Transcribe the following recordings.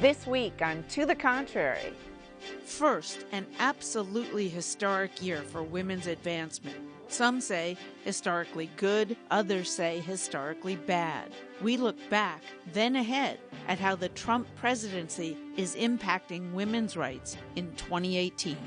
This week on To the Contrary. First, an absolutely historic year for women's advancement. Some say historically good, others say historically bad. We look back, then ahead, at how the Trump presidency is impacting women's rights in 2018.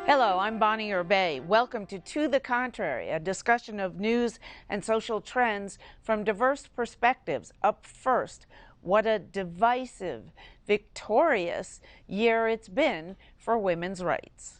Hello, I'm Bonnie Urbay. Welcome to the Contrary, a discussion of news and social trends from diverse perspectives. Up first, what a divisive, victorious year it's been for women's rights.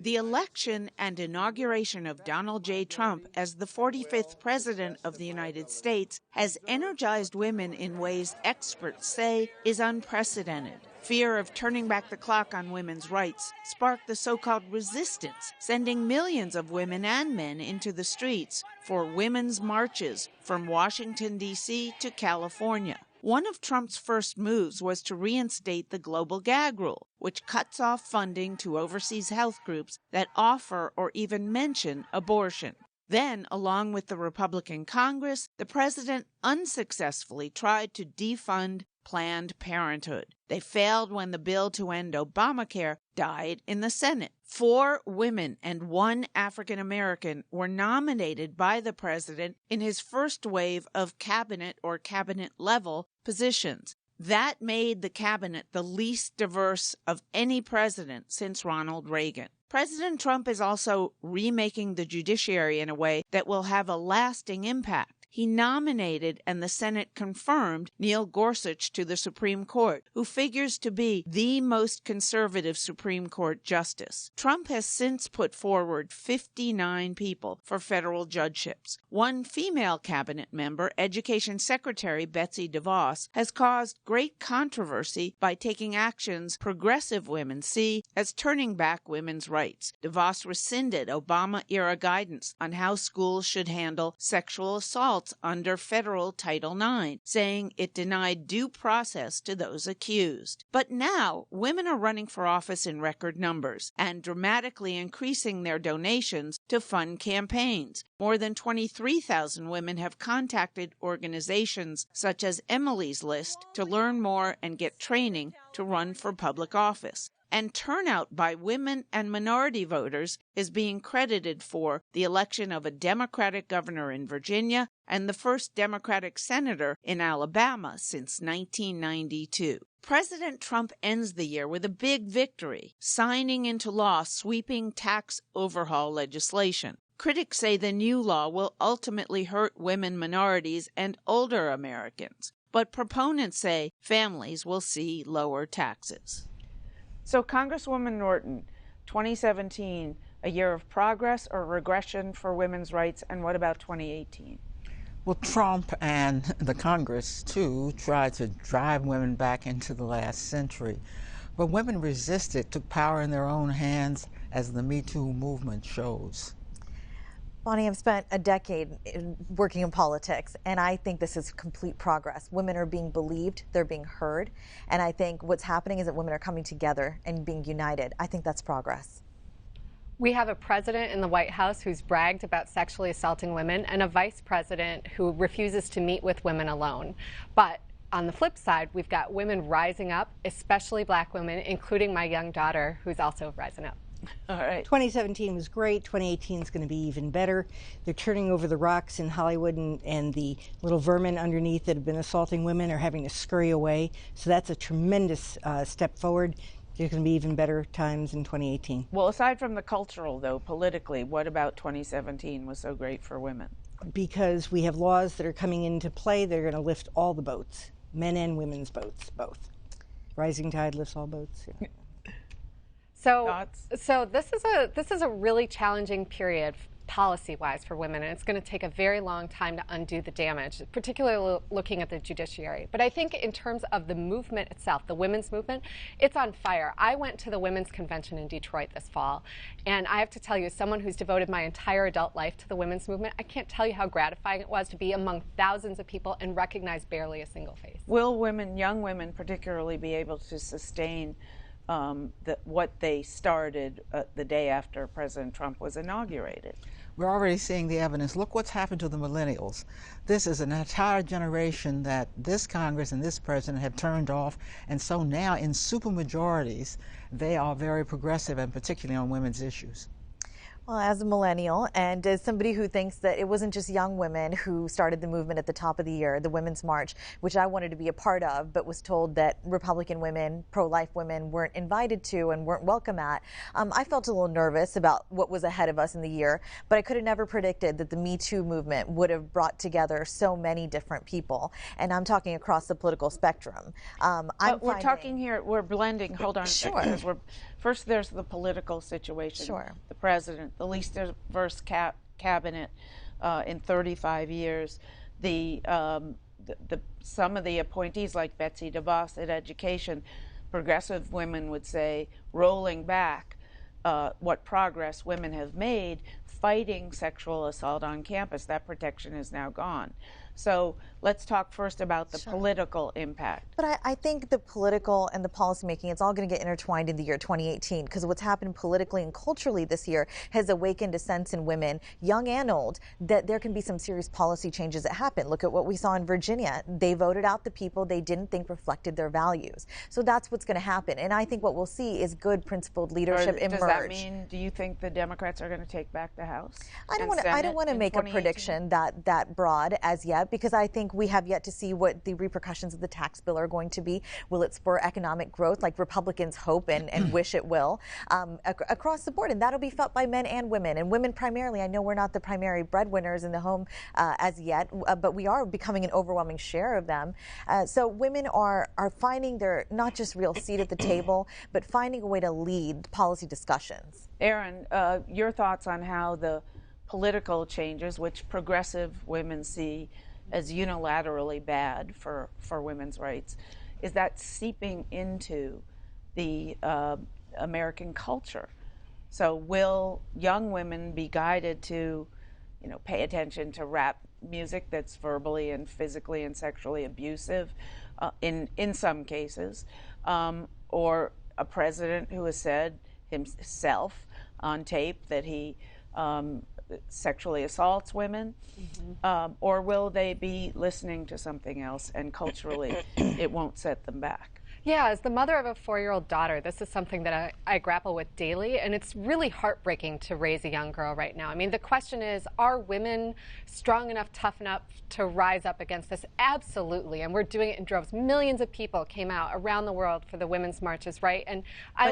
The election and inauguration of Donald J. Trump as the 45th President of the United States has energized women in ways experts say is unprecedented. Fear of turning back the clock on women's rights sparked the so-called resistance, sending millions of women and men into the streets for women's marches from Washington, D.C. to California. One of Trump's first moves was to reinstate the global gag rule, which cuts off funding to overseas health groups that offer or even mention abortion. Then, along with the Republican Congress, the president unsuccessfully tried to defund Planned Parenthood. They failed when the bill to end Obamacare died in the Senate. 4 women and 1 African American were nominated by the president in his first wave of cabinet or cabinet-level positions. That made the cabinet the least diverse of any president since Ronald Reagan. President Trump is also remaking the judiciary in a way that will have a lasting impact. He nominated and the Senate confirmed Neil Gorsuch to the Supreme Court, who figures to be the most conservative Supreme Court justice. Trump has since put forward 59 people for federal judgeships. One female cabinet member, Education Secretary Betsy DeVos, has caused great controversy by taking actions progressive women see as turning back women's rights. DeVos rescinded Obama-era guidance on how schools should handle sexual assault under federal Title IX, saying it denied due process to those accused. But now, women are running for office in record numbers and dramatically increasing their donations to fund campaigns. More than 23,000 women have contacted organizations such as Emily's List to learn more and get training to run for public office. And turnout by women and minority voters is being credited for the election of a Democratic governor in Virginia and the first Democratic senator in Alabama since 1992. President Trump ends the year with a big victory, signing into law sweeping tax overhaul legislation. Critics say the new law will ultimately hurt women, minorities, and older Americans, but proponents say families will see lower taxes. So, Congresswoman Norton, 2017, a year of progress or regression for women's rights, and what about 2018? Well, Trump and the Congress, too, tried to drive women back into the last century. But women resisted, took power in their own hands, as the Me Too movement shows. Bonnie, I've spent a decade working in politics, and I think this is complete progress. Women are being believed, they're being heard, and I think what's happening is that women are coming together and being united. I think that's progress. We have a president in the White House who's bragged about sexually assaulting women and a vice president who refuses to meet with women alone. But on the flip side, we've got women rising up, especially black women, including my young daughter, who's also rising up. All right. 2017 was great. 2018 is going to be even better. They're turning over the rocks in Hollywood, and the little vermin underneath that have been assaulting women are having to scurry away. So that's a tremendous step forward. There's going to be even better times in 2018. Well, aside from the cultural, though, politically, what about 2017 was so great for women? Because we have laws that are coming into play that are going to lift all the boats, men and women's boats, both. Rising tide lifts all boats. Yeah. So this is a really challenging period policy-wise for women, and it's going to take a very long time to undo the damage, particularly looking at the judiciary. But I think in terms of the movement itself, the women's movement, it's on fire. I went to the Women's Convention in Detroit this fall, and I have to tell you, as someone who's devoted my entire adult life to the women's movement, I can't tell you how gratifying it was to be among thousands of people and recognize barely a single face. Will women, young women particularly, be able to sustain what they started the day after President Trump was inaugurated? We're already seeing the evidence. Look what's happened to the millennials. This is an entire generation that this Congress and this president have turned off, and so now in supermajorities, they are very progressive, and particularly on women's issues. Well, as a millennial and as somebody who thinks that it wasn't just young women who started the movement at the top of the year, the Women's March, which I wanted to be a part of, but was told that Republican women, pro-life women, weren't invited to and weren't welcome at, I felt a little nervous about what was ahead of us in the year, but I could have never predicted that the Me Too movement would have brought together so many different people. And I'm talking across the political spectrum. We're talking here, we're blending, hold on a second, because first there's the political situation, the president, the least diverse cabinet in 35 years, some of the appointees like Betsy DeVos at Education, progressive women would say, rolling back what progress women have made fighting sexual assault on campus. That protection is now gone. So let's talk first about the political impact. But I think the political and the policymaking, it's all going to get intertwined in the year 2018, because what's happened politically and culturally this year has awakened a sense in women, young and old, that there can be some serious policy changes that happen. Look at what we saw in Virginia. They voted out the people they didn't think reflected their values. So that's what's going to happen. And I think what we'll see is good principled leadership emerge. Does that mean, do you think the Democrats are going to take back the House? I don't want to make a prediction that broad as yet, because I think we have yet to see what the repercussions of the tax bill are going to be. Will it spur economic growth like Republicans hope and wish it will across the board? And that'll be felt by men and women. And women primarily. I know we're not the primary breadwinners in the home as yet, but we are becoming an overwhelming share of them. So women are finding their not just real seat at the table, but finding a way to lead policy discussions. Erin, your thoughts on how the political changes, which progressive women see as unilaterally bad for women's rights, is that seeping into the American culture? So will young women be guided to, pay attention to rap music that's verbally and physically and sexually abusive in some cases, or a president who has said himself on tape that he sexually assaults women, or will they be listening to something else and culturally it won't set them back? Yeah, as the mother of a 4-year-old daughter, this is something that I grapple with daily, and it's really heartbreaking to raise a young girl right now. I mean, the question is, are women strong enough, tough enough to rise up against this? Absolutely, and we're doing it in droves. Millions of people came out around the world for the women's marches, right? And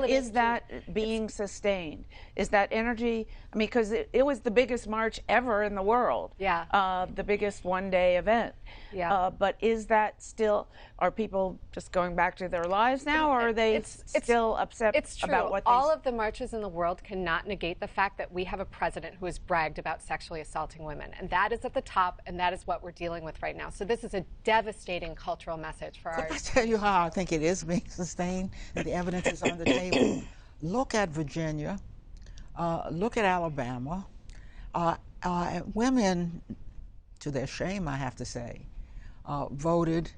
is that being sustained? Is that energy? I mean, because it was the biggest march ever in the world. Yeah. The biggest one-day event. Yeah. But is that still? Are people just going back to their lives now, or are they still upset about what they... All of the marches in the world cannot negate the fact that we have a president who has bragged about sexually assaulting women. And that is at the top, and that is what we're dealing with right now. So this is a devastating cultural message for our... Can I tell you how I think it is being sustained? The evidence is on the table. Look at Virginia. Look at Alabama. Women, to their shame, I have to say, voted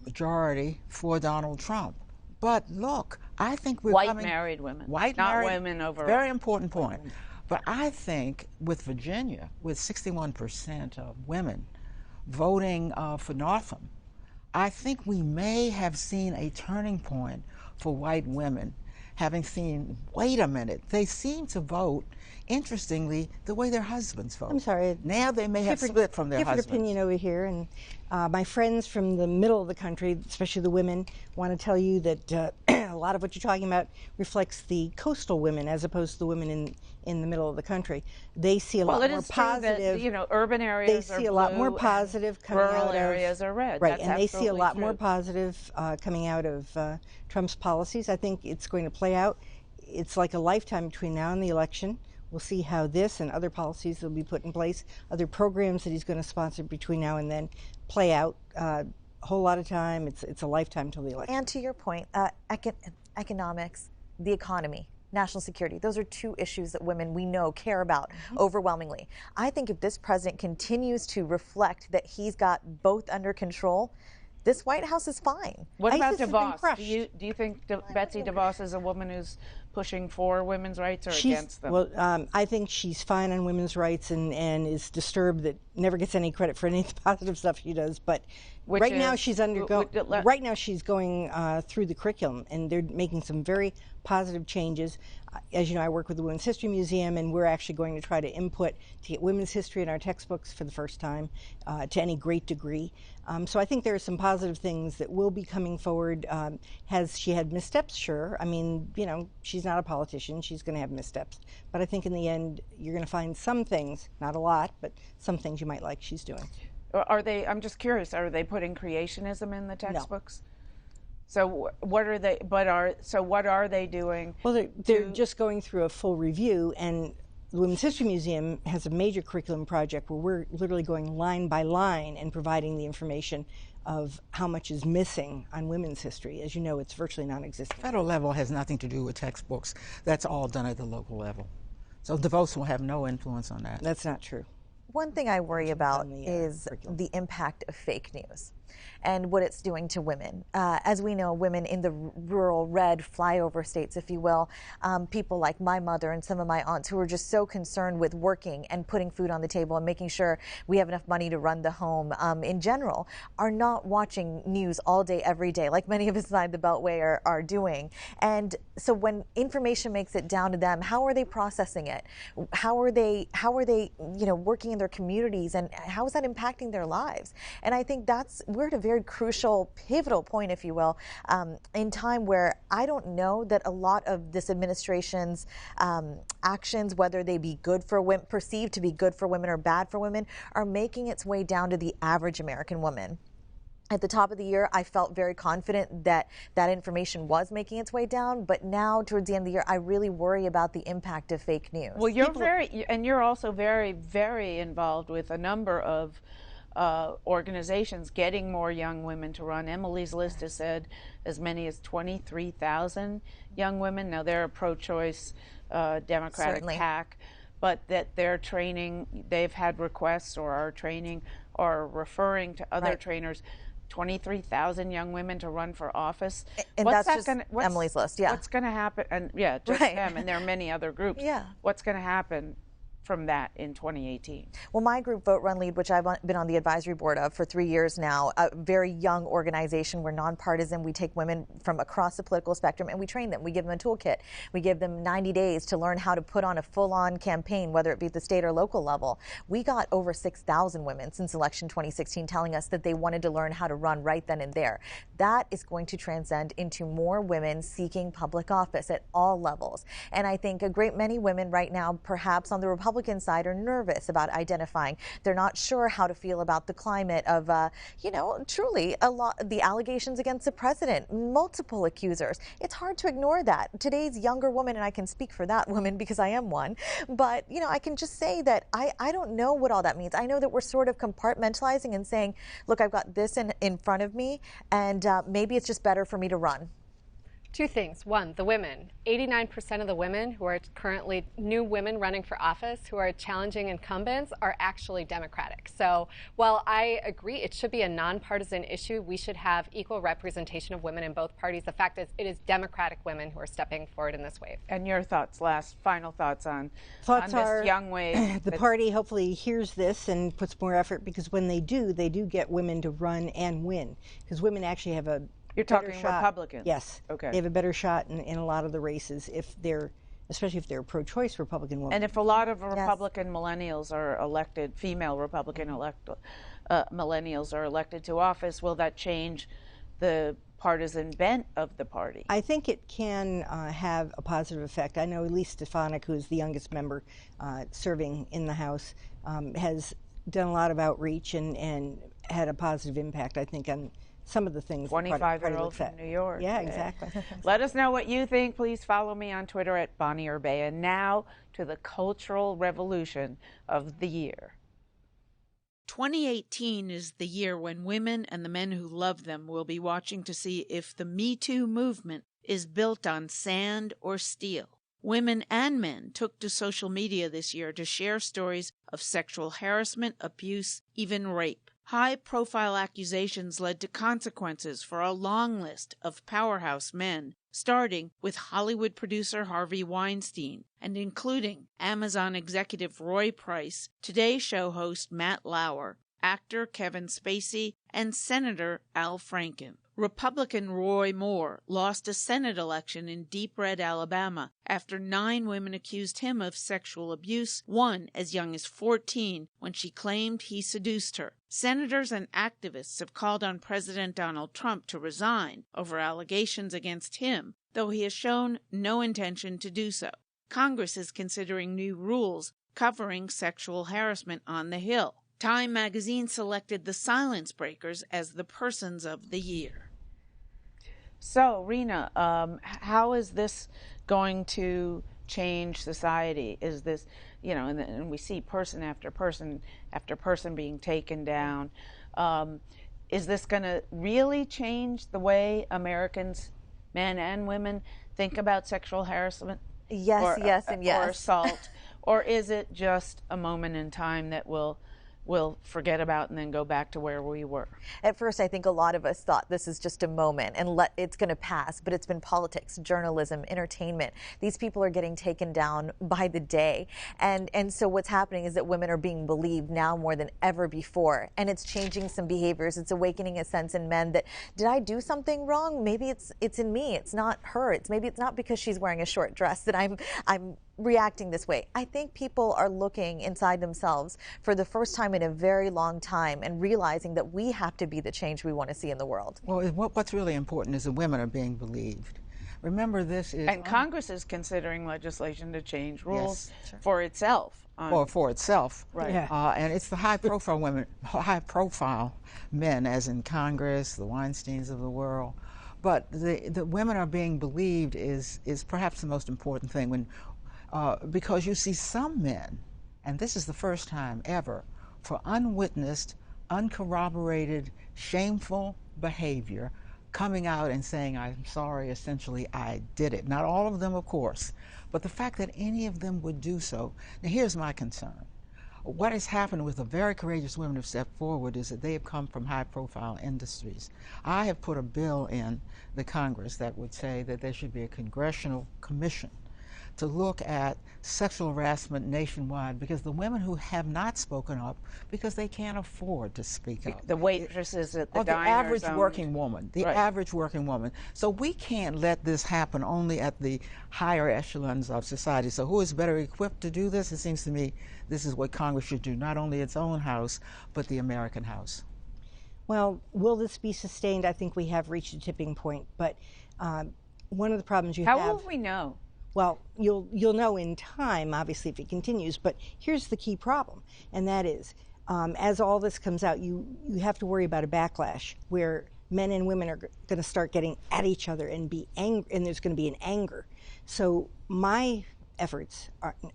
majority for Donald Trump. But look, I think we're white married women, not women overall. Very important point. But I think with Virginia, with 61% of women voting for Northam, I think we may have seen a turning point for white women, having seen, wait a minute, they seem to vote, interestingly, the way their husbands vote. I'm sorry. Now they may have split from their husbands. Different opinion over here, and my friends from the middle of the country, especially the women, want to tell you that a lot of what you're talking about reflects the coastal women as opposed to the women in the middle of the country. They see a lot more positive. That, urban areas they see a lot more positive coming out of rural areas are red. Right, That's and they see a lot true. more positive coming out of Trump's policies. I think it's going to play out. It's like a lifetime between now and the election. we'll see how this and other policies that will be put in place, other programs that he's going to sponsor between now and then play out. A whole lot of time. It's a lifetime till the election. And to your point, economics, the economy, national security, those are two issues that women we know care about overwhelmingly. I think if this president continues to reflect that he's got both under control, this White House is fine. What about DeVos? Do you think Betsy DeVos is a woman who's pushing for women's rights or against them? Well, I think she's fine on women's rights and is disturbed that never gets any credit for any of the positive stuff she does. But right now she's going through the curriculum, and they're making some very positive changes. As you know, I work with the Women's History Museum, and we're actually going to try to input to get women's history in our textbooks for the first time to any great degree. So I think there are some positive things that will be coming forward. Has she had missteps? Sure. I mean, you know, she's not a politician. She's going to have missteps. But I think in the end, you're going to find some things, not a lot, but some things you might like she's doing. Are they, I'm just curious, are they putting creationism in the textbooks? No. So what are they, what are they doing? Well, they're just going through a full review, and the Women's History Museum has a major curriculum project where we're literally going line by line and providing the information of how much is missing on women's history. As you know, it's virtually non-existent. Federal level has nothing to do with textbooks. That's all done at the local level. So DeVos will have no influence on that. That's not true. One thing I worry about is the impact of fake news and what it's doing to women. As we know, women in the rural red flyover states, if you will, people like my mother and some of my aunts who are just so concerned with working and putting food on the table and making sure we have enough money to run the home in general, are not watching news all day, every day, like many of us inside the Beltway are doing. And so when information makes it down to them, how are they processing it? How are they working in their communities, and how is that impacting their lives? And I think we're at a very crucial, pivotal point, if you will, in time where I don't know that a lot of this administration's actions, whether they be good for women, perceived to be good for women or bad for women, are making its way down to the average American woman. At the top of the year, I felt very confident that that information was making its way down, but now towards the end of the year, I really worry about the impact of fake news. Well, you're also very, very involved with a number of organizations getting more young women to run. Emily's list has said as many as 23,000 young women. Now, they're a pro-choice Democratic PAC, but that they're training, they've had requests or are training or referring to other trainers. 23,000 young women to run for office. And that's just Emily's list, What's going to happen? And just them, and there are many other groups. What's going to happen from that in 2018? Well, my group, Vote, Run, Lead, which I've been on the advisory board of for 3 years now, a very young organization. We're nonpartisan. We take women from across the political spectrum and we train them. We give them a toolkit. We give them 90 days to learn how to put on a full-on campaign, whether it be at the state or local level. We got over 6,000 women since election 2016 telling us that they wanted to learn how to run right then and there. That is going to transcend into more women seeking public office at all levels. And I think a great many women right now, perhaps on the Republican side, are nervous about identifying. They're not sure how to feel about the climate of, truly a lot, the allegations against the president, multiple accusers. It's hard to ignore that. Today's younger woman, and I can speak for that woman because I am one, but, I can just say that I don't know what all that means. I know that we're sort of compartmentalizing and saying, look, I've got this in front of me, and maybe it's just better for me to run. Two things. One, the women. 89% of the women who are currently new women running for office who are challenging incumbents are actually Democratic. So while I agree it should be a nonpartisan issue, we should have equal representation of women in both parties. The fact is it is Democratic women who are stepping forward in this wave. And your final thoughts on this young wave? The party hopefully hears this and puts more effort, because when they do get women to run and win, because women actually have a You're talking Republicans? Yes. Okay. They have a better shot in a lot of the races especially if they're a pro-choice Republican woman. And if a lot of Republican millennials are elected, female Republican millennials are elected to office, will that change the partisan bent of the party? I think it can have a positive effect. I know Elise Stefanik, who's the youngest member serving in the House, has done a lot of outreach and had a positive impact, I think, on some of the things. 25-year-old from New York. Yeah, exactly. Let us know what you think. Please follow me on Twitter at Bonnie Urbea. And now to the cultural revolution of the year. 2018 is the year when women and the men who love them will be watching to see if the Me Too movement is built on sand or steel. Women and men took to social media this year to share stories of sexual harassment, abuse, even rape. High-profile accusations led to consequences for a long list of powerhouse men, starting with Hollywood producer Harvey Weinstein and including Amazon executive Roy Price, Today Show host Matt Lauer, actor Kevin Spacey, and Senator Al Franken. Republican Roy Moore lost a Senate election in Deep Red, Alabama, after 9 women accused him of sexual abuse, one as young as 14 when she claimed he seduced her. Senators and activists have called on President Donald Trump to resign over allegations against him, though he has shown no intention to do so. Congress is considering new rules covering sexual harassment on the Hill. Time magazine selected the Silence Breakers as the Persons of the Year. So, Rina, how is this going to change society? Is this, and we see person after person being taken down. Is this going to really change the way Americans, men and women, think about sexual harassment? Yes, yes, and yes. Or assault? Or is it just a moment in time that we'll forget about and then go back to where we were? At first, I think a lot of us thought this is just a moment and it's going to pass, but it's been politics, journalism, entertainment. These people are getting taken down by the day. And so what's happening is that women are being believed now more than ever before. And it's changing some behaviors. It's awakening a sense in men that, did I do something wrong? Maybe it's in me. It's not her. Maybe it's not because she's wearing a short dress that I'm reacting this way. I think people are looking inside themselves for the first time in a very long time and realizing that we have to be the change we want to see in the world. Well, what's really important is that women are being believed. Remember, this is... And Congress is considering legislation to change rules for itself. For itself. Right. Yeah. And it's the high-profile women, high-profile men, as in Congress, the Weinsteins of the world. But the women are being believed is perhaps the most important thing because you see some men, and this is the first time ever, for unwitnessed, uncorroborated, shameful behavior, coming out and saying, I'm sorry, essentially, I did it. Not all of them, of course, but the fact that any of them would do so. Now, here's my concern. What has happened with the very courageous women who have stepped forward is that they have come from high-profile industries. I have put a bill in the Congress that would say that there should be a congressional commission to look at sexual harassment nationwide, because the women who have not spoken up because they can't afford to speak up. The waitresses at the diners. The average working woman. The average working woman. So we can't let this happen only at the higher echelons of society. So who is better equipped to do this? It seems to me this is what Congress should do, not only its own house, but the American house. Well, will this be sustained? I think we have reached a tipping point, but one of the problems you have... How will we know? Well, you'll know in time, obviously, if it continues, but here's the key problem, and that is, as all this comes out, you have to worry about a backlash where men and women are going to start getting at each other and be angry, and there's going to be an anger. So my efforts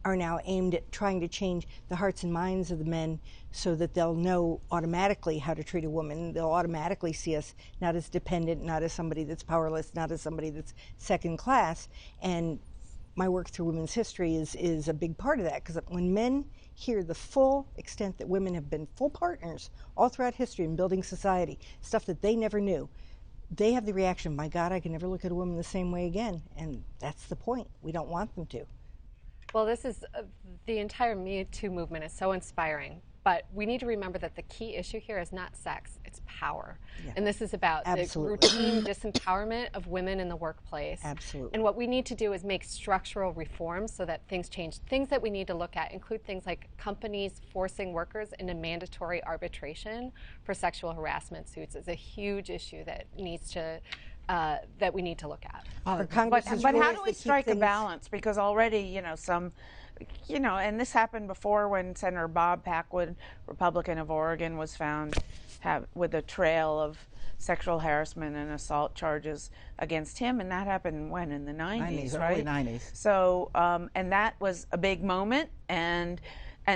are now aimed at trying to change the hearts and minds of the men so that they'll know automatically how to treat a woman. They'll automatically see us not as dependent, not as somebody that's powerless, not as somebody that's second class. And my work through women's history is a big part of that, because when men hear the full extent that women have been full partners all throughout history in building society, stuff that they never knew, they have the reaction, my God, I can never look at a woman the same way again. And that's the point. We don't want them to. Well, this is the entire Me Too movement is so inspiring. But we need to remember that the key issue here is not sex, it's power. Yeah. And this is about the routine disempowerment of women in the workplace. Absolutely. And what we need to do is make structural reforms so that things change. Things that we need to look at include things like companies forcing workers into mandatory arbitration for sexual harassment suits is a huge issue that needs to that we need to look at. But how do we strike a balance? Because already, some you know, and this happened before when Senator Bob Packwood, Republican of Oregon, was found with a trail of sexual harassment and assault charges against him, and that happened when, in the 90s, right? Early 90s. So, and that was a big moment, and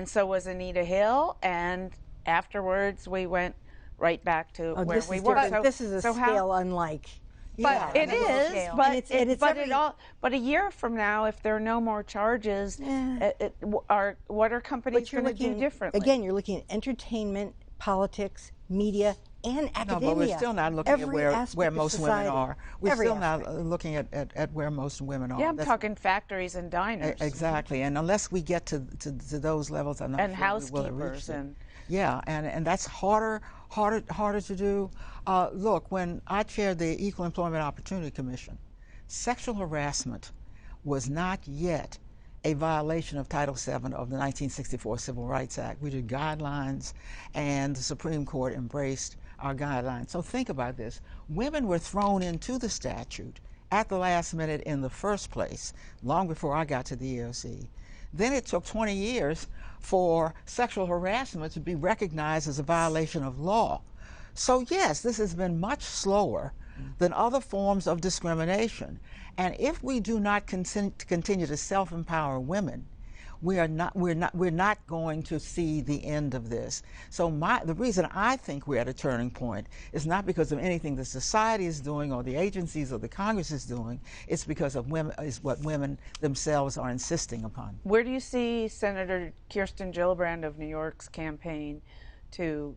so was Anita Hill, and afterwards we went right back to where we were. So this is a scale unlike. But it is, but a year from now, if there are no more charges, what are companies going to do differently? Again, you're looking at entertainment, politics, media, and academia. No, but we're still not looking at where most women are. We're still not looking at where most women are. Yeah, I'm talking factories and diners. Exactly, and unless we get to those levels, I'm not and sure housekeepers we will reach and yeah, and that's harder to do. Look, when I chaired the Equal Employment Opportunity Commission, sexual harassment was not yet a violation of Title VII of the 1964 Civil Rights Act. We did guidelines, and the Supreme Court embraced our guidelines. So think about this. Women were thrown into the statute at the last minute in the first place, long before I got to the EEOC. Then it took 20 years for sexual harassment to be recognized as a violation of law. So yes, this has been much slower than other forms of discrimination. And if we do not continue to self-empower women, we're not going to see the end of this. So the reason I think we're at a turning point is not because of anything the society is doing or the agencies or the Congress is doing. It's because of women, is what women themselves are insisting upon. Where do you see Senator Kirsten Gillibrand of New York's campaign to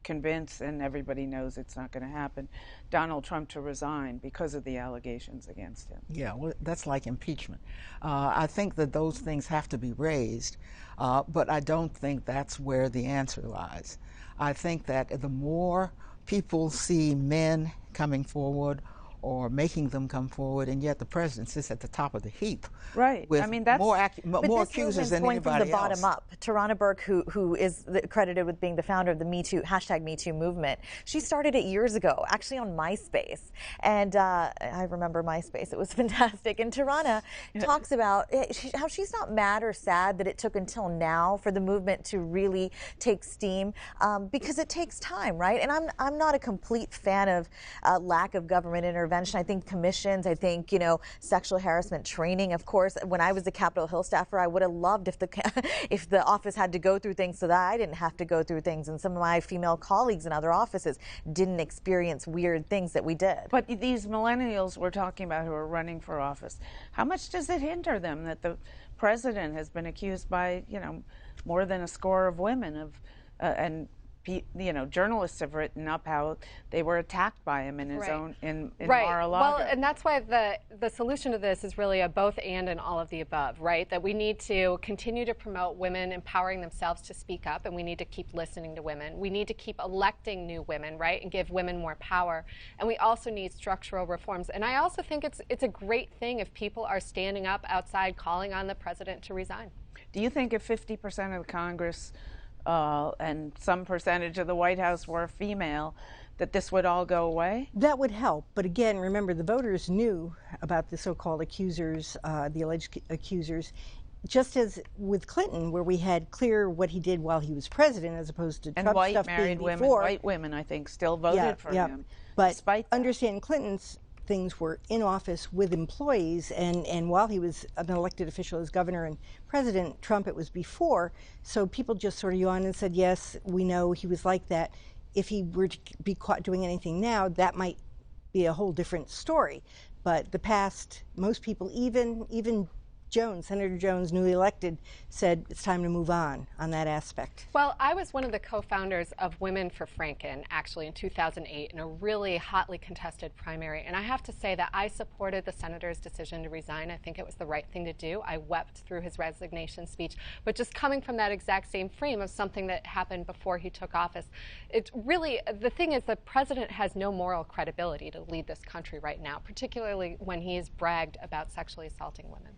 convince, and everybody knows it's not going to happen, Donald Trump to resign because of the allegations against him? Yeah, well, that's like impeachment. I think that those things have to be raised, but I don't think that's where the answer lies. I think that the more people see men coming forward or making them come forward, and yet the president sits at the top of the heap. Right. With I mean, that's more accusers than anybody from the else. bottom up. Tarana Burke, who is credited with being the founder of the #MeToo movement, she started it years ago, actually on MySpace, and I remember MySpace. It was fantastic. And Tarana talks about how she's not mad or sad that it took until now for the movement to really take steam, because it takes time, right? And I'm not a complete fan of lack of government intervention. I think commissions, I think, sexual harassment training. Of course, when I was a Capitol Hill staffer, I would have loved if the office had to go through things so that I didn't have to go through things, and some of my female colleagues in other offices didn't experience weird things that we did. But these millennials we're talking about who are running for office, how much does it hinder them that the president has been accused by, more than a score of women of, and journalists have written up how they were attacked by him in his own in Mar-a-Lago. Well, and that's why the solution to this is really a both and all of the above, right? That we need to continue to promote women empowering themselves to speak up, and we need to keep listening to women. We need to keep electing new women, right, and give women more power. And we also need structural reforms. And I also think it's a great thing if people are standing up outside calling on the president to resign. Do you think if 50% of the Congress and some percentage of the White House were female, that this would all go away? That would help. But again, remember, the voters knew about the so-called accusers, the alleged accusers, just as with Clinton, where we had clear what he did while he was president, as opposed to Trump stuff being before. White women, I think, still voted for him. But understand Clinton's things were in office with employees, and while he was an elected official as governor and president, Trump, it was before, so people just sort of yawned and said, yes, we know he was like that. If he were to be caught doing anything now, that might be a whole different story. But the past, most people, even Jones, Senator Jones, newly elected, said it's time to move on that aspect. Well, I was one of the co-founders of Women for Franken, actually, in 2008, in a really hotly contested primary. And I have to say that I supported the senator's decision to resign. I think it was the right thing to do. I wept through his resignation speech. But just coming from that exact same frame of something that happened before he took office, it's really, the thing is, the president has no moral credibility to lead this country right now, particularly when he has bragged about sexually assaulting women.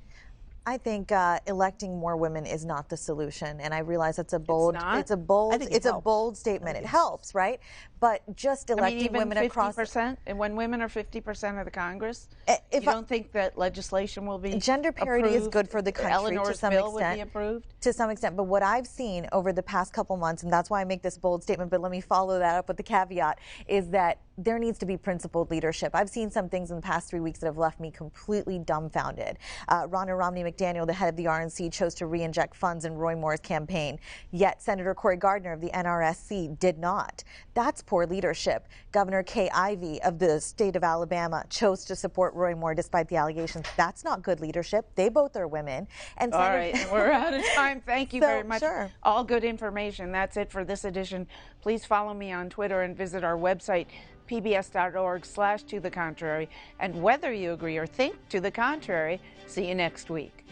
I think electing more women is not the solution, and I realize it's a bold, it's a bold statement. It helps, right? But just electing even women across 50%, and when women are 50% of the Congress, you don't think that legislation will be gender parity approved? is good for the country Eleanor's to some bill extent. Would be approved? To some extent, but what I've seen over the past couple months, and that's why I make this bold statement, but let me follow that up with the caveat, is that there needs to be principled leadership. I've seen some things in the past 3 weeks that have left me completely dumbfounded. Ronna Romney McDaniel, the head of the RNC, chose to re-inject funds in Roy Moore's campaign, yet Senator Cory Gardner of the NRSC did not. That's poor leadership. Governor Kay Ivey of the state of Alabama chose to support Roy Moore despite the allegations. That's not good leadership. They both are women. And all right, we're out of time. Thank you very much. Sure. All good information. That's it for this edition. Please follow me on Twitter and visit our website, pbs.org/tothecontrary. And whether you agree or think to the contrary, see you next week.